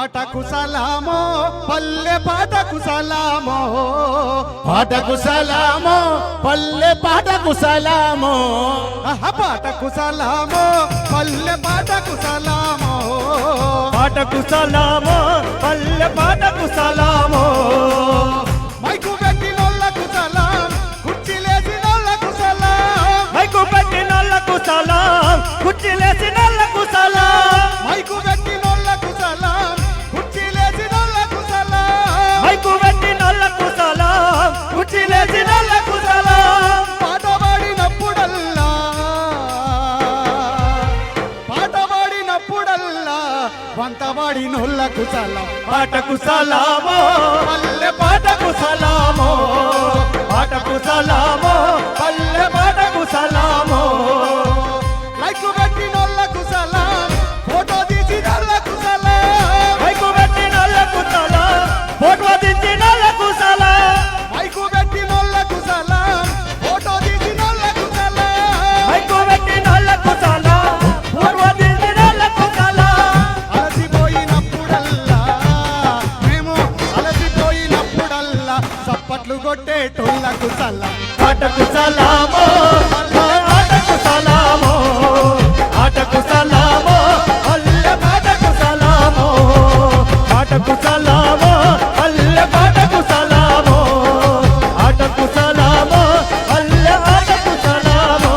పాటకు సలామో పల్లె పాటకు సలామో పాటకు సలామో పల్లె పాటకు సలామో పాటకు సలామో పల్లె పాటకు సలామో పాటకు సలామో పల్లె పాటకు సలామో మైకు పెట్టినోళ్ళకు సలాం కుర్చీలేసినోళ్ళకు సలాం మైకు పెట్టినోళ్ళకు సలాం కుర్చీలేసినోళ్ళకు సలాం మైకు పెట్టినోళ్ళకు సలాం కుర్చీలేసినోళ్ళకు సలాం మైకు పెట్టినోళ్ళకు సలాం కుర్చీలేసినోళ్ళకు సలాం పాట పాడినప్పుడల్లా వంత పాడినోళ్ళకు సలాం పాటకు సలామో పల్లె పాటకు సలామో పాటకు సలామో పల్లె పాటకు సలామో మైకు పెట్టినోళ్ళకు సలాం ఫోటో తీసినోళ్ళకు సలాం మైకు పెట్టినోళ్ళకు సలాం ఫోటో తీసినోళ్ళకు సలాం మైకు పెట్టినోళ్ళకు సలాం ఫోటో తీసినోళ్ళకు సలాం మైకు పెట్టినోళ్ళకు సలాం ఫోటో తీసినోళ్ళకు సలాం అలసిపోయినప్పుడల్లా మేము అలసిపోయినప్పుడల్లా చప్పట్లు కొట్టేటోళ్ళకు సలాం పాటకు సలామో ఆటకు సలామో ఆటకు సలామో పల్లె పాటకు సలామో పాటకు సలామో పల్లె పాటకు సలామో ఆటకు సలామో పల్లె ఆటకు సలామో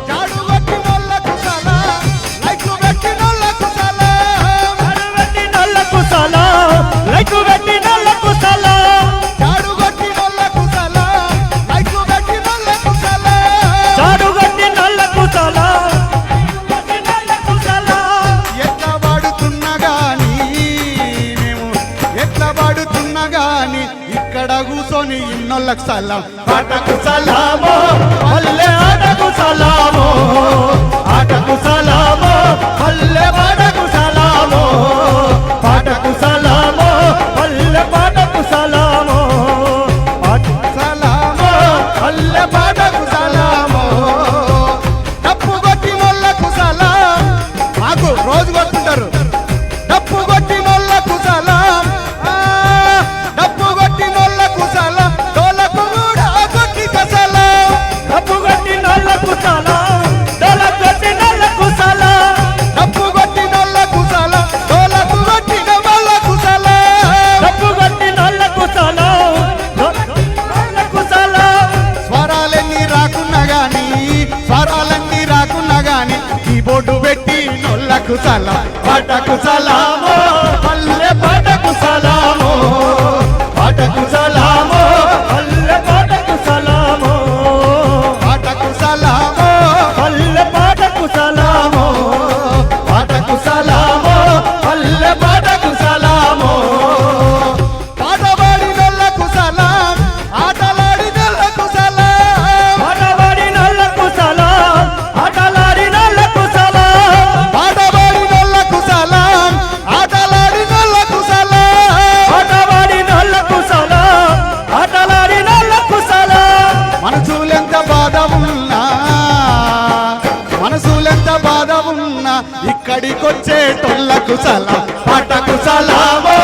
జాడు పెట్టినోళ్ళకు సలాం లైకు పెట్టినోళ్ళకు సలాం పెట్టినోళ్ళకు సలాం లైకు పెట్టినోళ్ళకు సలాం జాడు కొట్టినోళ్ళకు సలాం లైకు పెట్టినోళ్ళకు సలాం చాడు పెట్టినోళ్ళకు సలాం పెట్టినోళ్ళకు సలాం ఎట్లా వాడుతున్నా గాని మేము ఎట్లా వాడుతున్నా గాని ఇక్కడ కూర్చొని ఇన్నోళ్ళకు సలాం పాటకు సలామో పల్లె ఆటకు సలామో ఆటకు సలామో పల్లె పాటకు సలామో పాటకు సలామో పల్లె పాటకు సలామో పాటకు సలామో పల్లె పాటకు సలామో డప్పు కొట్టినోళ్ళకు సలాం మాకు రోజు కొట్టుకుంటారు డప్పు కొట్టినోళ్ళకు సలాం డప్పు కొట్టినోళ్ళకు సలాం డోలకు కూడా కొట్టిక సలాం డప్పు కొట్టినోళ్ళకు సలాం డోల కొట్టినోళ్ళకు సలాం డప్పు కొట్టినోళ్ళకు సలాం డోలకు కొట్టిన వాళ్ళకు సలాం డప్పు కొట్టినోళ్ళకు సలాం డోలకు సలాం స్వరాలన్నీ రాకున్నా గాని కీబోర్డు పెట్టి నొల్లకు సలాం పాటకు సలామో పల్లె పాటకు సలామో పాటకు సలామో పల్లె పాటకు సలామో పాటకు సలామో పల్లె పాటకు సలామో పాటకు సలామో పల్లె పాటకు సలామో పాట పాడినోళ్ళకు సలాం ఆటలాడినోళ్ళకు సలాం పాటవాడినోళ్ళకు సలాం ఆటలాడినోళ్ళకు సలాం పాట పాడినోళ్ళకు సలాం ఆటలాడినోళ్ళకు సలాం పాటవాడినోళ్ళకు సలాం ఆటలాడినోళ్ళకు సలాం మనసులెంత బాధ ఉన్నా ఇక్కడికొచ్చేటోళ్ళకు సలాం పాటకు సలామో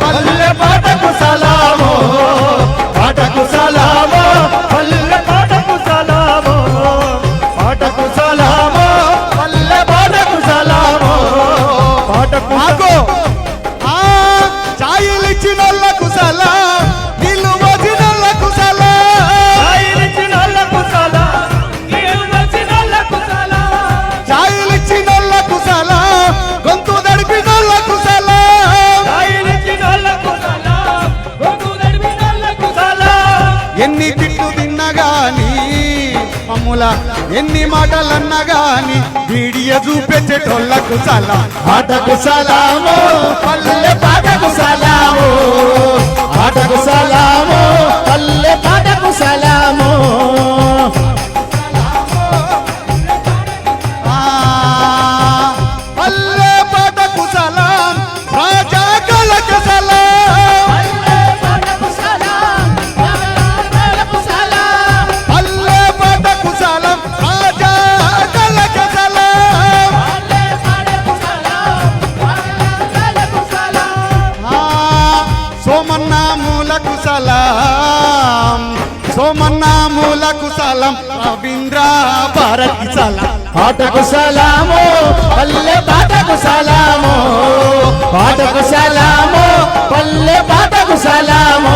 పల్లె పాటకు సలామో పాటకు సలామో పల్లె పాటకు సలామో పాటకు సలామో పల్లె పాటకు సలామో పాటకు మాకు ఛాయలిచ్చినోళ్ళకు సలాం నీళ్ళు మోసినోళ్ళకు సలాం సాయినిచ్చినోళ్ళకు సలాం నీళ్ళు మోసినోళ్ళకు సలాం ఛాయలిచ్చినోళ్ళకు సలాం గొంతు దడిపినోళ్ళకు సలాం సాయినిచ్చినోళ్ళకు సలాం గొంతు నడిపినోళ్ళకు సలాం ఎన్ని తిట్లు తిన్నా గాని మమ్ముల ఎన్ని మాటలన్నా గాని వీడియో చూపించేటోళ్ళకు సలాం పాటకు సలామో పల్లె పాటకు సలామో పాటకు సలామో పల్లె పాటకు సలామో పల్లె పాటకు సలాం రాజా కళకు సలాం పల్లె పాటకు సలాం పల్లె పాటకు సలాం రాజా కళకు సలాం పల్లె పాటకు సలాం సలాం రవీంద్ర భారతి సలాం పాటకు సలాము పల్లె పాటకు సలాము పాటకు సలాము పల్లె పాటకు సలాము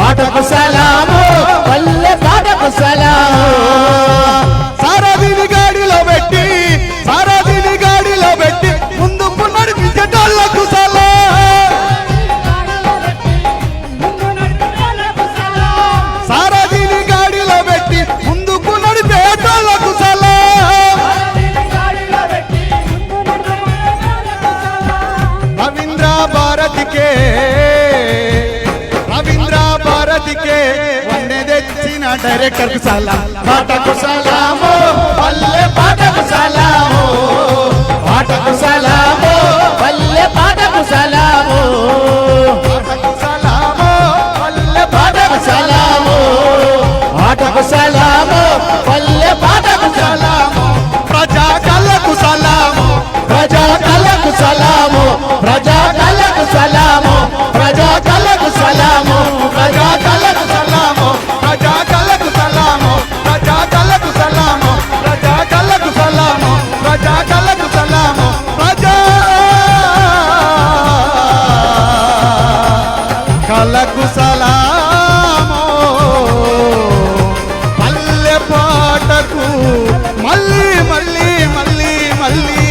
ఆటకు సలాము పల్లె పాటకు సలాము సారథిని గాడిలో పెట్టి సారథిని గాడిలో పెట్టి ముందుకు నడిపించేటోళ్లకు సలాం సారథిని గాడిలో పెట్టి ముందుకు నడిపేటోళ్లకు సలాం రవీంద్ర భారతికే రవీంద్ర భారతికే వన్నె తెచ్చిన డైరెక్టర్ కు సలాం పాటకు సలాము పల్లె పాటకు సలాము పాటకు సలాము పల్లె పాటకు సలాము పాటకు సలాము పల్లె పాటకు సలాము ఆటకు సలాము పల్లె పాటకు సలాము ప్రజా కళ్ళకు సలాము ప్రజా కళకు సలాము ప్రజా కళకు సలాము ప్రజా కళకు సలాము ప్రజా కళకు సలాము ప్రజా కళ్ళకు సలాము ప్రజా కళ్ళకు సలాము ప్రజా కళ్ళకు సలాము ప్రజా కళ్ళకు సలాము ప్రజా కళ్ళకు సలాము పల్లె పాటకు మళ్ళీ మళ్ళీ మళ్ళీ మళ్ళీ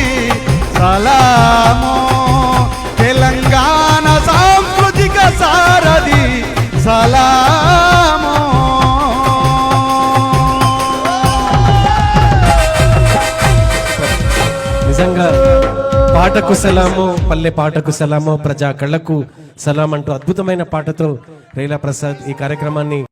సలాము తెలంగాణ సాంస్కృతిక సారథి సలాము నిజంగా పాటకు సలాము పల్లె పాటకు సలాము ప్రజా కళ్ళకు సలాం అంటూ అద్భుతమైన పాటతో రేలా ప్రసాద్ ఈ కార్యక్రమాన్ని